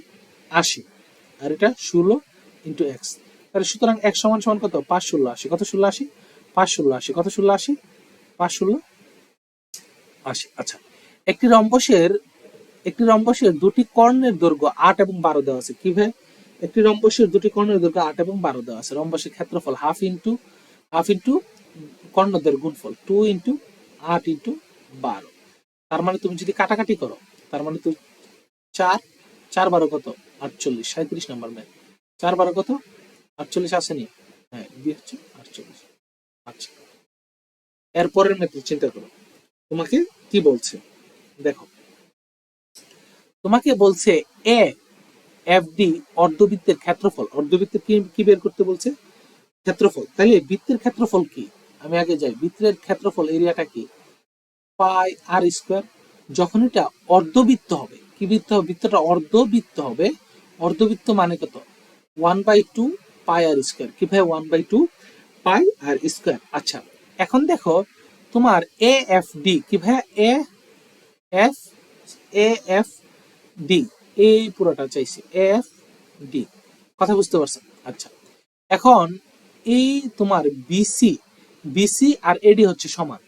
80। আর এটা 16 ইন্টু x। তাহলে সুতরাং x সমান সমান কত? 5 16 80। কত? 16 80। 5 16 80। কত? 16 80। 5 16 80। আচ্ছা, একটি রম্বসের দুটি কর্ণের দৈর্ঘ্য 8 এবং 12 দেওয়া আছে। কিভাবে? একটি রম্বসের দুটি কর্ণের দৈর্ঘ্য 8 এবং 12 দেওয়া আছে। রম্বসের ক্ষেত্রফল হাফ ইন্টু কর্ণদের গুণফল 2 ইন্টু 8 ইন্টু 12। তার মানে তুমি যদি কাটাকাটি করো, তার মানে তুমি 4 4 12 কত? 48। 37 নম্বর ম্যাথ। 4 12 কত? 48 আসেনি? হ্যাঁ, বি হচ্ছে 48। আচ্ছা, এরপরের ম্যাথ চিন্তা করো। তোমাকে কি বলছে দেখো, তোমাকে বলছে এ এফ ডি অর্ধবৃত্তের ক্ষেত্রফল। অর্ধবৃত্তের কি বের করতে বলছে? ক্ষেত্রফল। তাহলে বৃত্তের ক্ষেত্রফল কি? আমি আগে যাই। বৃত্তের ক্ষেত্রফল এরিয়াটা কি? πr²। যখন এটা অর্ধবৃত্ত হবে, কি বৃত্ত হবে? বৃত্তটা অর্ধবৃত্ত হবে। অর্ধবৃত্ত মানে কত? 1/2 πr²। কি ভাই? 1/2 πr²। আচ্ছা, এখন দেখো তোমার এ এফ ডি। কি ভাই? এ এফ ডি এই পুরোটা চাইছি, এফ ডি। কথা বুঝতে পারছো? আচ্ছা, এখন এই তোমার বিসি, বিসি আর এডি হচ্ছে সমান,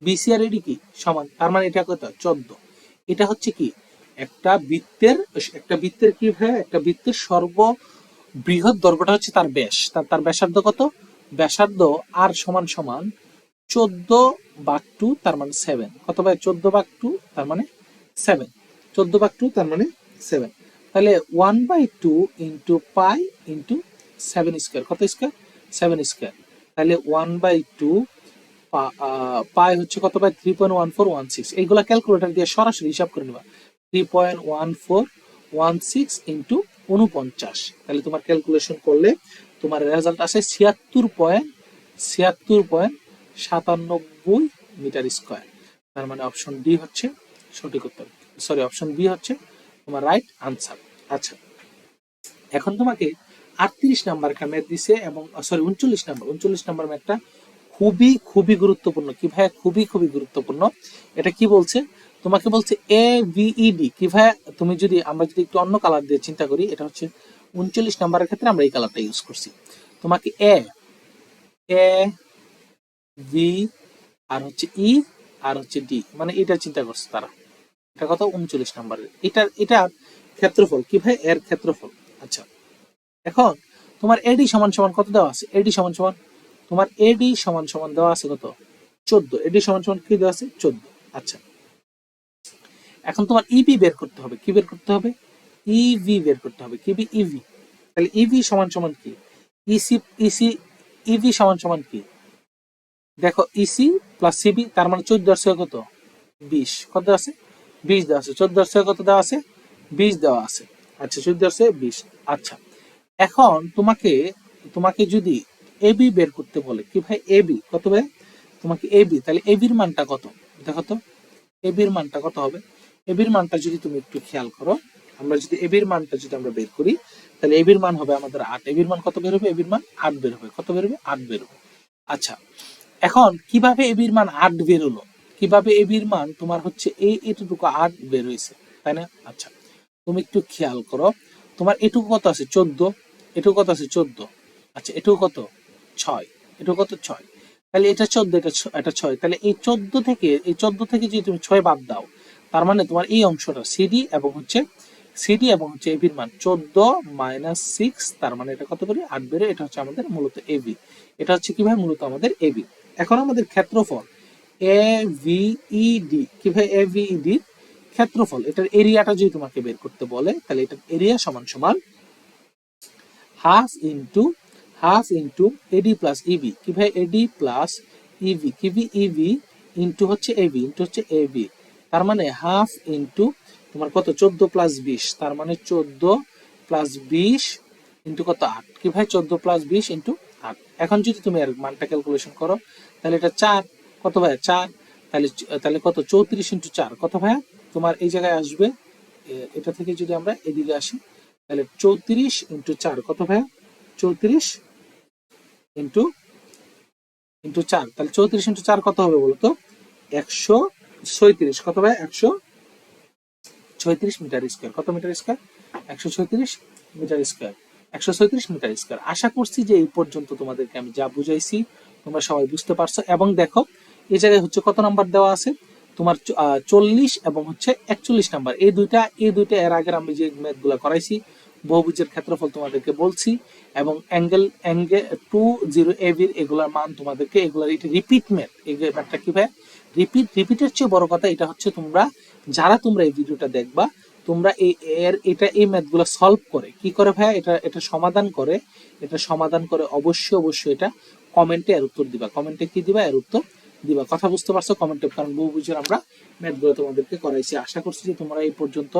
বিসি আর এডি কি সমান, তার মানে এটা কত 14। এটা হচ্ছে কি একটা বৃত্তের, একটা বৃত্তের কি হয়, একটা বৃত্তের সর্ববৃহৎ দৈর্ঘ্যটা হচ্ছে তার ব্যাস, তার ব্যাসার্ধ কত, ব্যাসার্ধ আর সমান সমান 14/2 তার মানে 7। কত ভাই 14/2 তার মানে 7, 14/2 তার মানে 7। তাহলে 1/2 ইন্টু পাই ইন্টু 7 স্কোয়ার, কত স্কোয়ার 7 স্কোয়ার। তাহলে 1/2 পাই হচ্ছে কত ভাই 3.1416। এইগুলা ক্যালকুলেটর দিয়ে সরাসরি হিসাব করে নেবা, 3.1416 ইন্টু 49। তাহলে তোমার ক্যালকুলেশন করলে তোমার রেজাল্ট আসে 76.97 মিটার স্কোয়ার। তার মানে অপশন ডি হচ্ছে সঠিক উত্তর, সরি অপশন বি হচ্ছে তোমার রাইট আনসার। আচ্ছা, এখন তোমাকে 38 নাম্বার একটা ম্যাথ দিছে, এবং সরি 39 নাম্বার ম্যাথটা খুবই খুবই গুরুত্বপূর্ণ। কি ভাই খুবই খুবই গুরুত্বপূর্ণ। এটা কি বলছে, তোমাকে বলছে এ ভিইডি। কি ভাই তুমি যদি, আমরা যদি একটু অন্য কালার দিয়ে চিন্তা করি, এটা হচ্ছে 39 নাম্বারের ক্ষেত্রে আমরা এই কালারটা ইউজ করছি। তোমাকে এ এ ভি আর হচ্ছে ই আর হচ্ছে ডি, মানে এটা চিন্তা করছে তারা। এটা কত 39 নাম্বারের, এটা ক্ষেত্রফল। কি ভাই এর ক্ষেত্রফল। আচ্ছা, এখন তোমার এডি সমান সমান কত দেওয়া আছে, এডি সমান সমান তোমার এডি সমান সমান দেওয়া আছে কত 14, এডি সমান সমান কি দেওয়া আছে 14। আচ্ছা, এখন তোমার ইবি বের করতে হবে। কি বের করতে হবে, ইভি বের করতে হবে। কি বি ইভি। তাহলে ইভি সমান সমান কি, ইসি ইসি ইভি সমান সমান কি, দেখো ইসি প্লাস সিবি, তার মানে 14 কত 20, কত দেওয়া আছে 20 দেওয়া আছে, 14 কত দেওয়া আছে 20 দেওয়া আছে। আচ্ছা 14 20। আচ্ছা, এখন তোমাকে তোমাকে যদি এবি বের করতে বলে, কি ভাই এবি কত ভাই, তোমাকে এবি, তাহলে এবির মানটা কত দেখো তো, এবির মানটা কত হবে। এবির মানটা যদি তুমি একটু খেয়াল করো, আমরা যদি এবির মানটা যদি আমরা বের করি, তাহলে এবির মান হবে আমাদের 8। এবির মান কত বের হবে, এবির মান 8 বের হবে। কত বের হবে 8 বের হবে। আচ্ছা, এখন কিভাবে এবির মান 8 বের হলো, কিভাবে এবির মান তোমার হচ্ছে এই এটুকু 8 বের হয়েছে, তাই না? আচ্ছা, তুমি একটু খেয়াল করো, তোমার এটুকু কত আছে 14, এটুকু কত আছে 14। আচ্ছা, এটুকু কত 6, এটুকু কত 6। তাহলে এটা 14, এটা 6। তাহলে এই 14 থেকে যদি তুমি 6 বাদ দাও, তার মানে তোমার এই অংশটা সিডি এবং হচ্ছে এবির মান 14 - 6, তার মানে এটা কত করে 8 বেরো। এটা হচ্ছে আমাদের মূলত এবি, এটা হচ্ছে কিভাবে মূলত আমাদের এবি। এখন আমাদের ক্ষেত্রফল এ ভিইডি, কিভাবে এ ভিইডি ক্ষেত্রফল, এটার এরিয়াটা যদি তোমাকে বের করতে বলে, তাহলে এটার এরিয়া সমান সমান হাফ ইন্টু এডি প্লাস ইবি। কি ভাই এডি প্লাস ইবি, কি ভি ইবি ইন্টু হচ্ছে এবি, ইন্টু হচ্ছে এবি। তার মানে হাফ ইন্টু তোমার কত 14 প্লাস 20, তার মানে 14 প্লাস 20 ইন্টু কত 8। কি ভাই 14 প্লাস 20 ইন্টু 8। এখন যদি তুমি এর মানটা ক্যালকুলেশন করো, তাহলে এটা 4, কত ভাই 4। তাহলে তাহলে কত 34 ইন্টু 4, কত ভাইয়া তোমার এই জায়গায় আসবে, এটা থেকে যদি আমরা এদিকে আসি, তাহলে 34 ইন্টু 4, কত ভাইয়া 34 ইন্টু ইন্টু 4। তাহলে 34 ইন্টু 4 কত হবে বলতো 136। কত ভাই 136 মিটার স্কোয়ার। কত metre square 136 metre square, 136 metre square. আশা করছি যে এই পর্যন্ত তোমাদেরকে আমি যা বুঝাইছি তোমরা সবাই বুঝতে পারছো। এবং দেখো এই জায়গায় হচ্ছে কত নাম্বার দেওয়া আছে তোমার 40 এবং হচ্ছে 41 নাম্বার, এই দুইটা এর আগের আমি যে ম্যাথ গুলা করাইছি, বহুভুজের ক্ষেত্রফল তোমাদেরকে বলছি, এবং অ্যাঙ্গেল 20 এবি এগুলার মান তোমাদেরকে, এগুলার এটা রিপিট ম্যাথ। এই ম্যাথটা কি ভাই রিপিটের চেয়ে বড় কথা এটা হচ্ছে তোমরা এই ভিডিওটা দেখবা, তোমরা এই ম্যাথগুলো সলভ করে কি করে ভাইয়া, এটা সমাধান করে অবশ্যই এটা কমেন্টে এর উত্তর দিবা। কমেন্টে কি দিবা, এর উত্তর দিবা। কথা বুঝতে পারছো কমেন্টে, কারণ বহুভুজের আমরা ম্যাথগুলো তোমাদেরকে করাইছি। আশা করছি যে তোমরা এই পর্যন্ত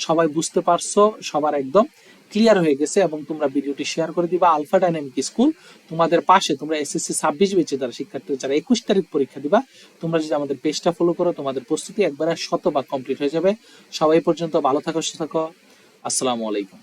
সবাই বুঝতে পারছো, সবার একদম ক্লিয়ার হয়ে গেছে। এবং তোমরা ভিডিওটি শেয়ার করে দিবা। আলফা ডাইনামিক স্কুল তোমাদের পাশে, তোমরা এসএসসি 26 ব্যাচে যারা শিক্ষার্থী যারা 21 তারিখ পরীক্ষা দিবা, তোমরা যদি আমাদের পেজটা ফলো করো, তোমাদের প্রস্তুতি একবারে 100% কমপ্লিট হয়ে যাবে। সবাই পর্যন্ত ভালো থাকো, সুস্থ থাকো। আসসালামু আলাইকুম।